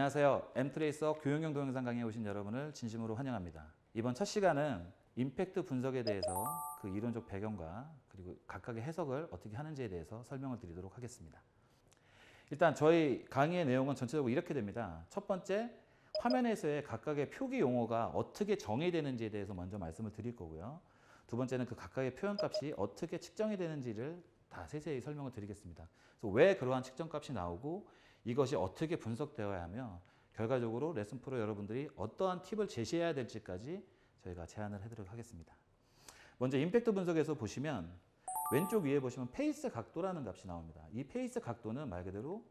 안녕하세요. 엠트레이서 교육용 동영상 강의에 오신 여러분을 진심으로 환영합니다. 이번 첫 시간은 임팩트 분석에 대해서 그 이론적 배경과 그리고 각각의 해석을 어떻게 하는지에 대해서 설명을 드리도록 하겠습니다. 일단 저희 강의의 내용은 전체적으로 이렇게 됩니다. 첫 번째, 화면에서의 각각의 표기 용어가 어떻게 정의되는지에 대해서 먼저 말씀을 드릴 거고요. 두 번째는 그 각각의 표현값이 어떻게 측정이 되는지를 다 세세히 설명을 드리겠습니다. 그래서 왜 그러한 측정값이 나오고 이것이 어떻게 분석되어야 하며 결과적으로 레슨 프로 여러분들이 어떠한 팁을 제시해야 될지까지 저희가 제안을 해드리도록 하겠습니다. 먼저 임팩트 분석에서 보시면 왼쪽 위에 보시면 페이스 각도라는 값이 나옵니다. 이 페이스 각도는 말 그대로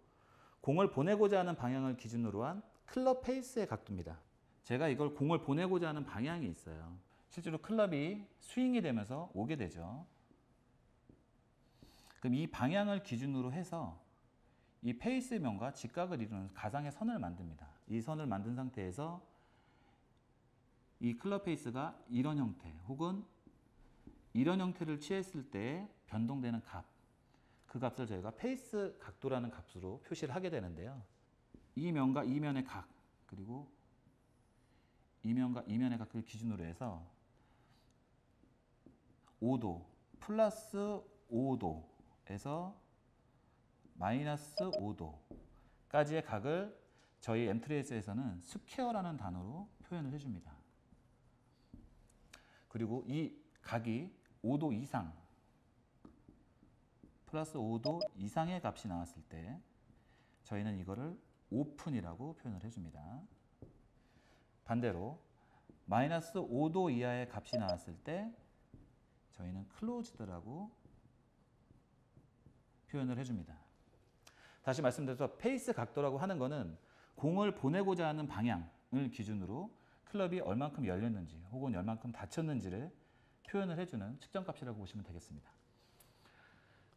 공을 보내고자 하는 방향을 기준으로 한 클럽 페이스의 각도입니다. 제가 이걸 공을 보내고자 하는 방향이 있어요. 실제로 클럽이 스윙이 되면서 오게 되죠. 그럼 이 방향을 기준으로 해서 이 페이스면과 직각을 이루는 가상의 선을 만듭니다. 이 선을 만든 상태에서 이 클럽 페이스가 이런 형태 혹은 이런 형태를 취했을 때 변동되는 값, 그 값을 저희가 페이스 각도라는 값으로 표시를 하게 되는데요. 이 면과 이 면의 각, 그리고 이 면과 이 면의 각을 기준으로 해서 5도 플러스 5도에서 마이너스 5도까지의 각을 저희 엠트레이스에서는 스퀘어라는 단어로 표현을 해줍니다. 그리고 이 각이 5도 이상 플러스 5도 이상의 값이 나왔을 때 저희는 이거를 오픈이라고 표현을 해줍니다. 반대로 마이너스 5도 이하의 값이 나왔을 때 저희는 클로즈드라고 표현을 해줍니다. 다시 말씀드려서 페이스 각도라고 하는 것은 공을 보내고자 하는 방향을 기준으로 클럽이 얼만큼 열렸는지 혹은 얼만큼 닫혔는지를 표현을 해주는 측정값이라고 보시면 되겠습니다.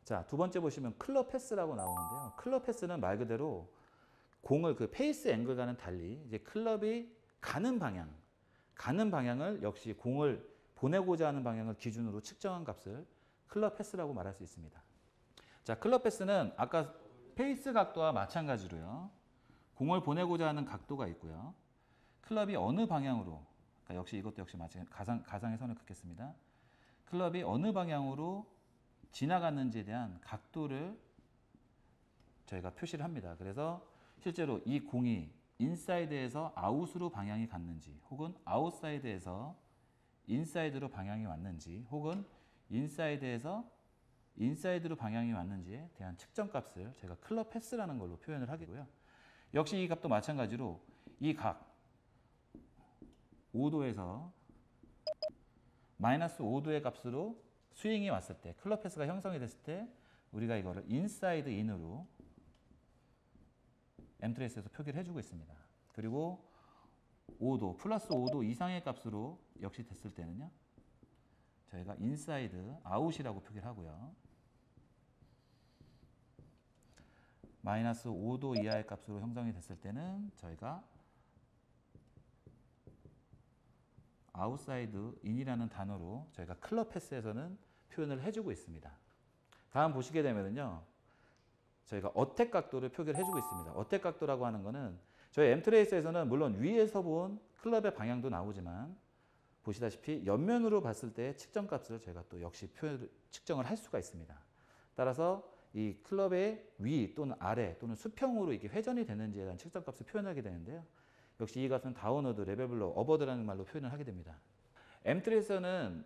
자, 두 번째 보시면 클럽 패스라고 나오는데요. 클럽 패스는 말 그대로 공을 그 페이스 앵글과는 달리 이제 클럽이 가는 방향을 역시 공을 보내고자 하는 방향을 기준으로 측정한 값을 클럽 패스라고 말할 수 있습니다. 자, 클럽 패스는 아까 페이스 각도와 마찬가지로요. 공을 보내고자 하는 각도가 있고요. 클럽이 어느 방향으로, 그러니까 역시 이것도 역시 가상의 선을 긋겠습니다. 클럽이 어느 방향으로 지나갔는지에 대한 각도를 저희가 표시를 합니다. 그래서 실제로 이 공이 인사이드에서 아웃으로 방향이 갔는지 혹은 아웃사이드에서 인사이드로 방향이 왔는지 혹은 인사이드에서 인사이드로 방향이 왔는지에 대한 측정값을 제가 클럽 패스라는 걸로 표현을 하겠고요. 역시 이 값도 마찬가지로 이 각 5도에서 마이너스 5도의 값으로 스윙이 왔을 때 클럽 패스가 형성이 됐을 때 우리가 이거를 인사이드 인으로 엠트레이스에서 표기를 해주고 있습니다. 그리고 5도 플러스 5도 이상의 값으로 역시 됐을 때는요. 저희가 인사이드 아웃이라고 표기를 하고요. 마이너스 5도 이하의 값으로 형성이 됐을 때는 저희가 아웃사이드 인이라는 단어로 저희가 클럽 패스에서는 표현을 해주고 있습니다. 다음 보시게 되면요. 저희가 어택 각도를 표기를 해주고 있습니다. 어택 각도라고 하는 것은 저희 엠트레이스에서는 물론 위에서 본 클럽의 방향도 나오지만 보시다시피 옆면으로 봤을 때 측정값을 저희가 또 역시 측정을 할 수가 있습니다. 따라서 이 클럽의 위 또는 아래 또는 수평으로 이게 회전이 되는지에 대한 측정값을 표현하게 되는데요. 역시 이 값은 다운워드, 레벨블로, 어버드라는 말로 표현을 하게 됩니다. 엠트레이서는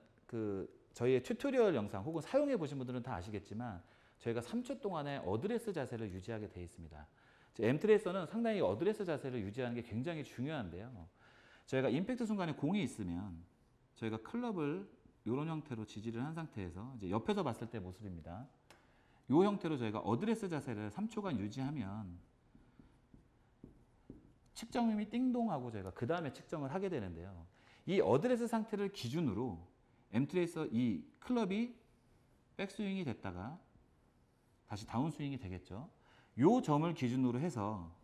저희의 튜토리얼 영상 혹은 사용해 보신 분들은 다 아시겠지만 저희가 3초 동안의 어드레스 자세를 유지하게 되어 있습니다. 엠트레이서는 상당히 어드레스 자세를 유지하는 게 굉장히 중요한데요. 저희가 임팩트 순간에 공이 있으면 저희가 클럽을 이런 형태로 지지를 한 상태에서 이제 옆에서 봤을 때 모습입니다. 이 형태로 저희가 어드레스 자세를 3초간 유지하면 측정음이 띵동하고 저희가 그 다음에 측정을 하게 되는데요. 이 어드레스 상태를 기준으로 엠트레이서 이 클럽이 백스윙이 됐다가 다시 다운스윙이 되겠죠. 이 점을 기준으로 해서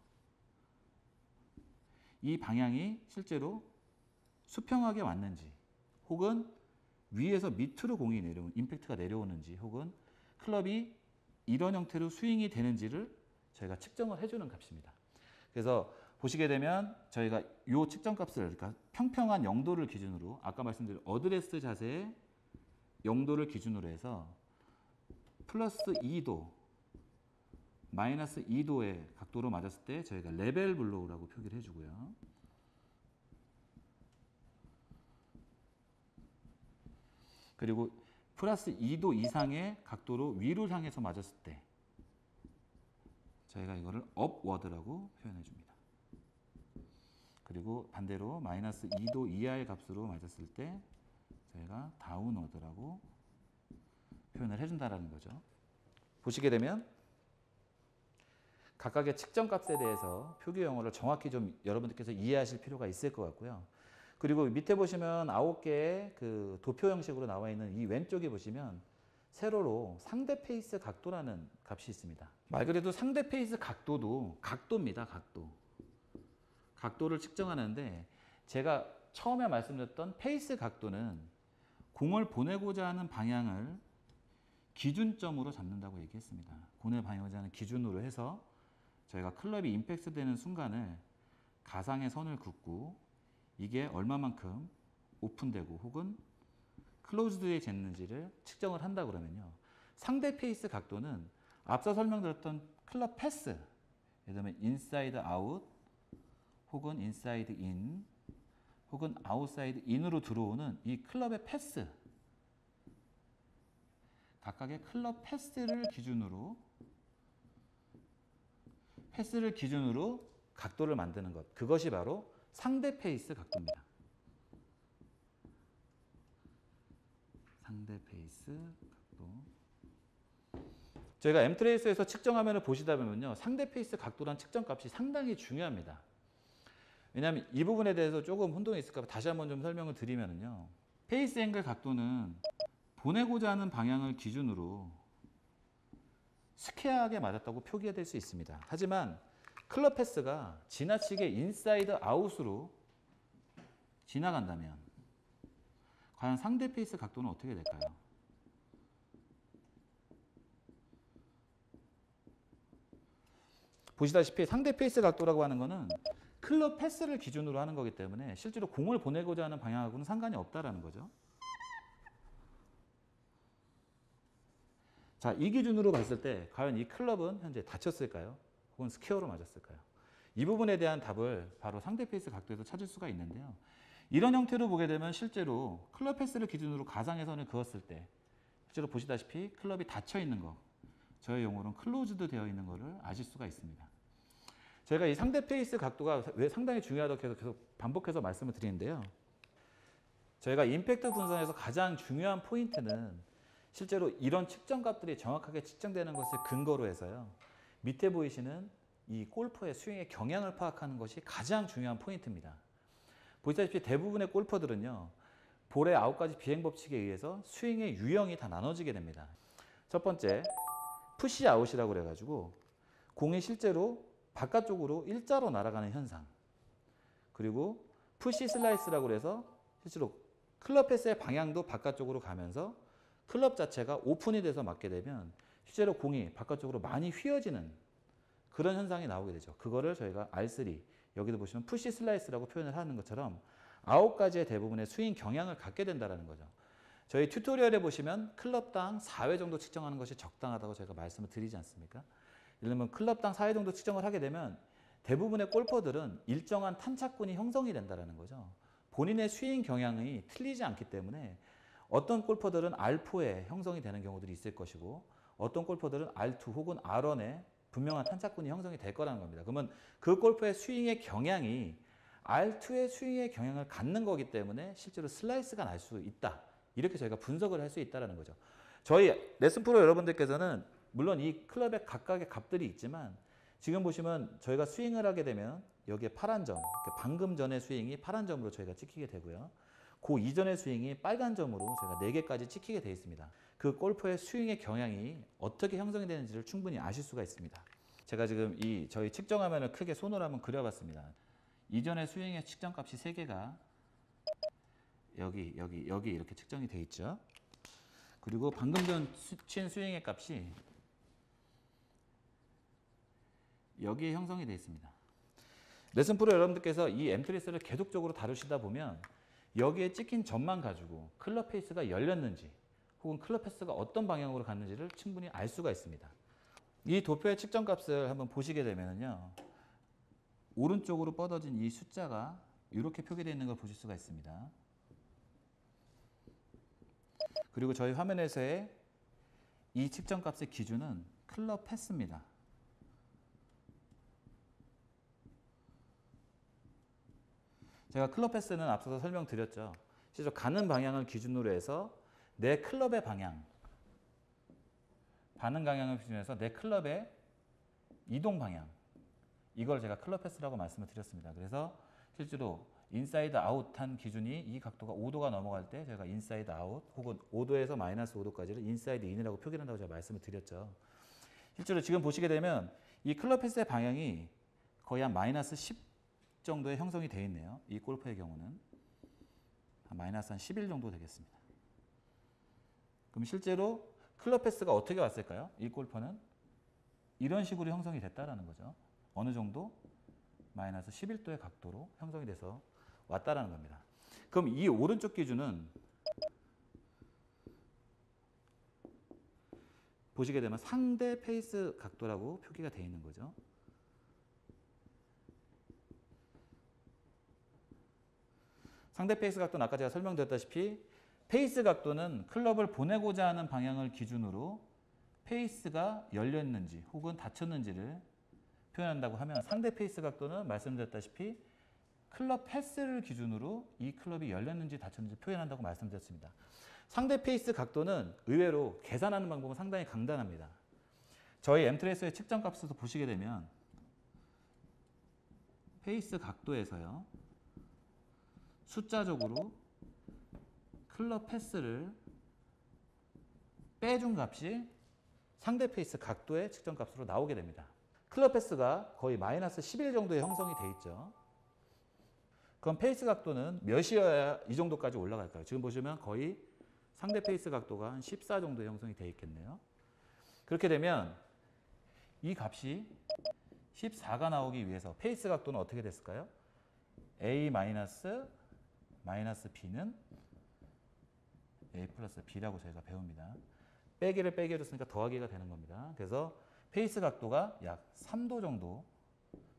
이 방향이 실제로 수평하게 왔는지 혹은 위에서 밑으로 공이 임팩트가 내려오는지 혹은 클럽이 이런 형태로 스윙이 되는지를 저희가 측정을 해주는 값입니다. 그래서 보시게 되면 저희가 요 측정값을 그러니까 평평한 0도를 기준으로 아까 말씀드린 어드레스 자세의 0도를 기준으로 해서 플러스 2도, 마이너스 2도의 각도로 맞았을 때 저희가 레벨 블로우라고 표기를 해주고요. 그리고 플러스 2도 이상의 각도로 위로 향해서 맞았을 때 저희가 이거를 업워드라고 표현해 줍니다. 그리고 반대로 마이너스 2도 이하의 값으로 맞았을 때 저희가 다운워드라고 표현을 해준다는 거죠. 보시게 되면 각각의 측정값에 대해서 표기 용어를 정확히 좀 여러분들께서 이해하실 필요가 있을 것 같고요. 그리고 밑에 보시면 9개의 그 도표 형식으로 나와 있는 이 왼쪽에 보시면 세로로 상대 페이스 각도라는 값이 있습니다. 말 그대로 상대 페이스 각도도 각도입니다. 각도. 각도를 측정하는데 제가 처음에 말씀드렸던 페이스 각도는 공을 보내고자 하는 방향을 기준점으로 잡는다고 얘기했습니다. 공을 보내고자 하는 기준으로 해서 저희가 클럽이 임팩트 되는 순간을 가상의 선을 긋고 이게 얼마만큼 오픈되고 혹은 클로즈드에 쟀는지를 측정을 한다 그러면요. 상대 페이스 각도는 앞서 설명드렸던 클럽 패스, 예를 들면 인사이드 아웃 혹은 인사이드 인 혹은 아웃사이드 인으로 들어오는 이 클럽의 패스, 각각의 클럽 패스를 기준으로 각도를 만드는 것, 그것이 바로 상대 페이스 각도입니다. 상대 페이스 각도. 저희가 엠트레이서에서 측정 화면을 보시다 보면요, 상대 페이스 각도란 측정값이 상당히 중요합니다. 왜냐하면 이 부분에 대해서 조금 혼동이 있을까 봐 다시 한번 좀 설명을 드리면요, 페이스 앵글 각도는 보내고자 하는 방향을 기준으로 스퀘어하게 맞았다고 표기가 될 수 있습니다. 하지만 클럽 패스가 지나치게 인사이드 아웃으로 지나간다면 과연 상대 페이스 각도는 어떻게 될까요? 보시다시피 상대 페이스 각도라고 하는 것은 클럽 패스를 기준으로 하는 거기 때문에 실제로 공을 보내고자 하는 방향하고는 상관이 없다라는 거죠. 자, 이 기준으로 봤을 때 과연 이 클럽은 현재 닫혔을까요? 혹은 스퀘어로 맞았을까요? 이 부분에 대한 답을 바로 상대 페이스 각도에서 찾을 수가 있는데요. 이런 형태로 보게 되면 실제로 클럽 패스를 기준으로 가상의 선을 그었을 때 실제로 보시다시피 클럽이 닫혀 있는 거, 저의 용어로는 클로즈드 되어 있는 것을 아실 수가 있습니다. 제가 이 상대 페이스 각도가 왜 상당히 중요하다고 계속 반복해서 말씀을 드리는데요. 저희가 임팩트 분석에서 가장 중요한 포인트는 실제로 이런 측정값들이 정확하게 측정되는 것을 근거로 해서요, 밑에 보이시는 이 골퍼의 스윙의 경향을 파악하는 것이 가장 중요한 포인트입니다. 보시다시피 대부분의 골퍼들은요, 볼의 9가지 비행 법칙에 의해서 스윙의 유형이 다 나눠지게 됩니다. 첫 번째, 푸시 아웃이라고 그래가지고 공이 실제로 바깥쪽으로 일자로 날아가는 현상, 그리고 푸시 슬라이스라고 그래서 실제로 클럽 패스의 방향도 바깥쪽으로 가면서 클럽 자체가 오픈이 돼서 맞게 되면 실제로 공이 바깥쪽으로 많이 휘어지는 그런 현상이 나오게 되죠. 그거를 저희가 R3, 여기도 보시면 푸시 슬라이스라고 표현을 하는 것처럼 9가지의 대부분의 스윙 경향을 갖게 된다는 거죠. 저희 튜토리얼에 보시면 클럽당 4회 정도 측정하는 것이 적당하다고 제가 말씀을 드리지 않습니까? 예를 들면 클럽당 4회 정도 측정을 하게 되면 대부분의 골퍼들은 일정한 탄착군이 형성이 된다는 거죠. 본인의 스윙 경향이 틀리지 않기 때문에 어떤 골퍼들은 R4에 형성이 되는 경우들이 있을 것이고 어떤 골퍼들은 R2 혹은 R1에 분명한 탄착군이 형성이 될 거라는 겁니다. 그러면 그 골퍼의 스윙의 경향이 R2의 스윙의 경향을 갖는 거기 때문에 실제로 슬라이스가 날 수 있다. 이렇게 저희가 분석을 할 수 있다는 거죠. 저희 레슨 프로 여러분들께서는 물론 이 클럽의 각각의 값들이 있지만 지금 보시면 저희가 스윙을 하게 되면 여기에 파란 점, 방금 전의 스윙이 파란 점으로 저희가 찍히게 되고요. 그 이전의 스윙이 빨간 점으로 제가 4개까지 찍히게 되어 있습니다. 그 골퍼의 스윙의 경향이 어떻게 형성이 되는지를 충분히 아실 수가 있습니다. 제가 지금 이 저희 측정 화면을 크게 손으로 한번 그려봤습니다. 이전의 스윙의 측정값이 3개가 여기 이렇게 측정이 되어 있죠. 그리고 방금 전 친 스윙의 값이 여기에 형성이 되어 있습니다. 레슨 프로 여러분들께서 이 엠트리스를 계속적으로 다루시다 보면 여기에 찍힌 점만 가지고 클럽 페이스가 열렸는지 혹은 클럽 패스가 어떤 방향으로 갔는지를 충분히 알 수가 있습니다. 이 도표의 측정값을 한번 보시게 되면요, 오른쪽으로 뻗어진 이 숫자가 이렇게 표기되어 있는 걸 보실 수가 있습니다. 그리고 저희 화면에서의 이 측정값의 기준은 클럽 패스입니다. 제가 클럽 패스는 앞서서 설명드렸죠. 실제로 가는 방향을 기준으로 해서 내 클럽의 방향, 반응 방향을 기준으로 해서 내 클럽의 이동 방향, 이걸 제가 클럽 패스라고 말씀을 드렸습니다. 그래서 실제로 인사이드 아웃한 기준이 이 각도가 5도가 넘어갈 때 제가 인사이드 아웃 혹은 5도에서 마이너스 5도까지를 인사이드 인이라고 표기한다고 제가 말씀을 드렸죠. 실제로 지금 보시게 되면 이 클럽 패스의 방향이 거의 한 마이너스 10 정도의 형성이 되어 있네요. 이 골프의 경우는 한 마이너스 한 11 정도 되겠습니다. 그럼 실제로 클럽 패스가 어떻게 왔을까요? 이 골퍼는 이런 식으로 형성이 됐다라는 거죠. 어느 정도 마이너스 11도의 각도로 형성이 돼서 왔다라는 겁니다. 그럼 이 오른쪽 기준은 보시게 되면 상대 페이스 각도라고 표기가 되어 있는 거죠. 상대 페이스 각도는 아까 제가 설명드렸다시피 페이스 각도는 클럽을 보내고자 하는 방향을 기준으로 페이스가 열렸는지 혹은 닫혔는지를 표현한다고 하면, 상대 페이스 각도는 말씀드렸다시피 클럽 패스를 기준으로 이 클럽이 열렸는지 닫혔는지 표현한다고 말씀드렸습니다. 상대 페이스 각도는 의외로 계산하는 방법은 상당히 간단합니다. 저희 엠트레이서의 측정값에서 보시게 되면 페이스 각도에서요, 숫자적으로 클럽 패스를 빼준 값이 상대 페이스 각도의 측정값으로 나오게 됩니다. 클럽 패스가 거의 마이너스 11 정도의 형성이 돼 있죠. 그럼 페이스 각도는 몇이어야 이 정도까지 올라갈까요? 지금 보시면 거의 상대 페이스 각도가 한 14 정도의 형성이 돼 있겠네요. 그렇게 되면 이 값이 14가 나오기 위해서 페이스 각도는 어떻게 됐을까요? A 마이너스 B는 A 플러스 B라고 저희가 배웁니다. 빼기를 빼기로 쓰니까 더하기가 되는 겁니다. 그래서 페이스 각도가 약 3도 정도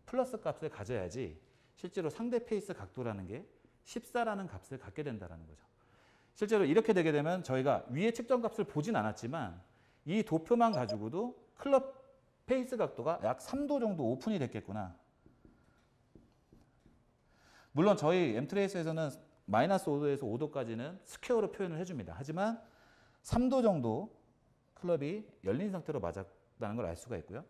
플러스 값을 가져야지 실제로 상대 페이스 각도라는 게 14라는 값을 갖게 된다는 거죠. 실제로 이렇게 되게 되면 저희가 위에 측정 값을 보진 않았지만 이 도표만 가지고도 클럽 페이스 각도가 약 3도 정도 오픈이 됐겠구나. 물론 저희 엠트레이스에서는 마이너스 5도에서 5도까지는 스퀘어로 표현을 해줍니다. 하지만 3도 정도 클럽이 열린 상태로 맞았다는 걸 알 수가 있고요.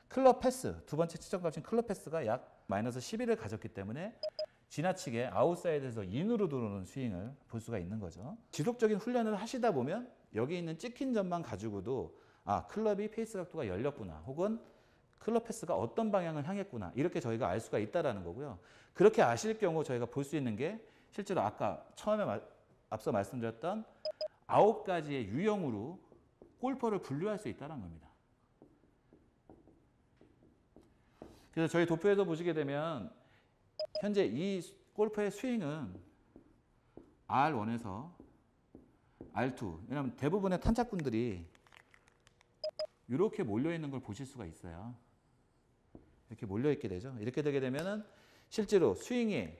클럽 패스, 두 번째 측정값인 클럽 패스가 약 마이너스 11을 가졌기 때문에 지나치게 아웃사이드에서 인으로 들어오는 스윙을 볼 수가 있는 거죠. 지속적인 훈련을 하시다 보면 여기 있는 찍힌 점만 가지고도 클럽이 페이스 각도가 열렸구나, 혹은 클럽 패스가 어떤 방향을 향했구나, 이렇게 저희가 알 수가 있다는 거고요. 그렇게 아실 경우 저희가 볼 수 있는 게 실제로 아까 처음에 앞서 말씀드렸던 9가지의 유형으로 골퍼를 분류할 수 있다는 겁니다. 그래서 저희 도표에서 보시게 되면 현재 이 골퍼의 스윙은 R1에서 R2, 왜냐하면 대부분의 탄착군들이 이렇게 몰려있는 걸 보실 수가 있어요. 이렇게 몰려있게 되죠. 이렇게 되게 되면은 실제로 스윙이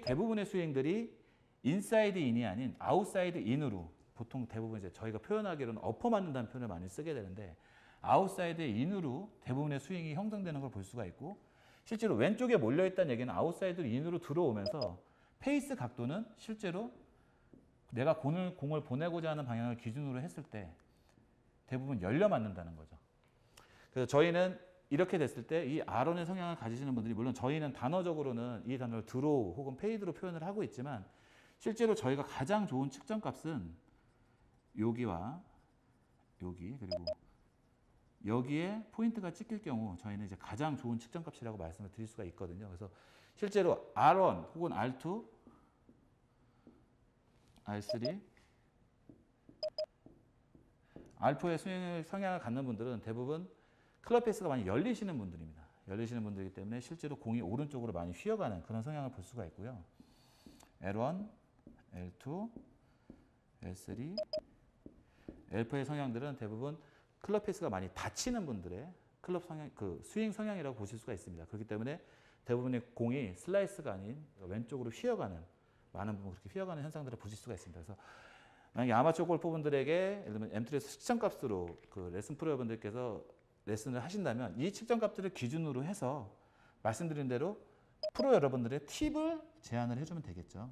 대부분의 스윙들이 인사이드 인이 아닌 아웃사이드 인으로, 보통 대부분 이제 저희가 표현하기로는 엎어 맞는다는 표현을 많이 쓰게 되는데 아웃사이드 인으로 대부분의 스윙이 형성되는 걸 볼 수가 있고, 실제로 왼쪽에 몰려있다는 얘기는 아웃사이드 인으로 들어오면서 페이스 각도는 실제로 내가 공을 보내고자 하는 방향을 기준으로 했을 때 대부분 열려 맞는다는 거죠. 그래서 저희는 이렇게 됐을 때 이 R1의 성향을 가지시는 분들이, 물론 저희는 단어적으로는 이 단어를 드로우 혹은 페이드로 표현을 하고 있지만 실제로 저희가 가장 좋은 측정값은 여기와 여기, 그리고 여기에 포인트가 찍힐 경우 저희는 이제 가장 좋은 측정값이라고 말씀을 드릴 수가 있거든요. 그래서 실제로 R1 혹은 R2, R3, R4의 스윙 성향을 갖는 분들은 대부분 클럽 페이스가 많이 열리시는 분들입니다. 열리시는 분들이기 때문에 실제로 공이 오른쪽으로 많이 휘어가는 그런 성향을 볼 수가 있고요. L1, L2, L3, L4의 성향들은 대부분 클럽 페이스가 많이 닫히는 분들의 클럽 성향, 그 스윙 성향이라고 보실 수가 있습니다. 그렇기 때문에 대부분의 공이 슬라이스가 아닌 왼쪽으로 휘어가는, 많은 부분 그렇게 휘어가는 현상들을 보실 수가 있습니다. 그래서 만약에 아마추어 골퍼분들에게 예를 들면 M3에서 측정값으로 그 레슨 프로 여러분들께서 레슨을 하신다면 이 측정값들을 기준으로 해서 말씀드린 대로 프로 여러분들의 팁을 제안을 해주면 되겠죠.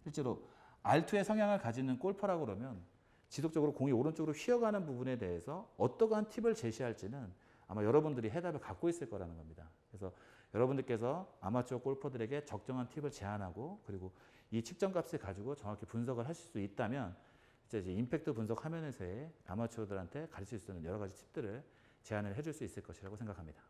실제로 R2의 성향을 가지는 골퍼라고 그러면 지속적으로 공이 오른쪽으로 휘어가는 부분에 대해서 어떠한 팁을 제시할지는 아마 여러분들이 해답을 갖고 있을 거라는 겁니다. 그래서 여러분들께서 아마추어 골퍼들에게 적정한 팁을 제안하고 그리고 이 측정값을 가지고 정확히 분석을 하실 수 있다면 이제 임팩트 분석 화면에서의 아마추어들한테 가르칠 수 있는 여러 가지 팁들을 제안을 해줄 수 있을 것이라고 생각합니다.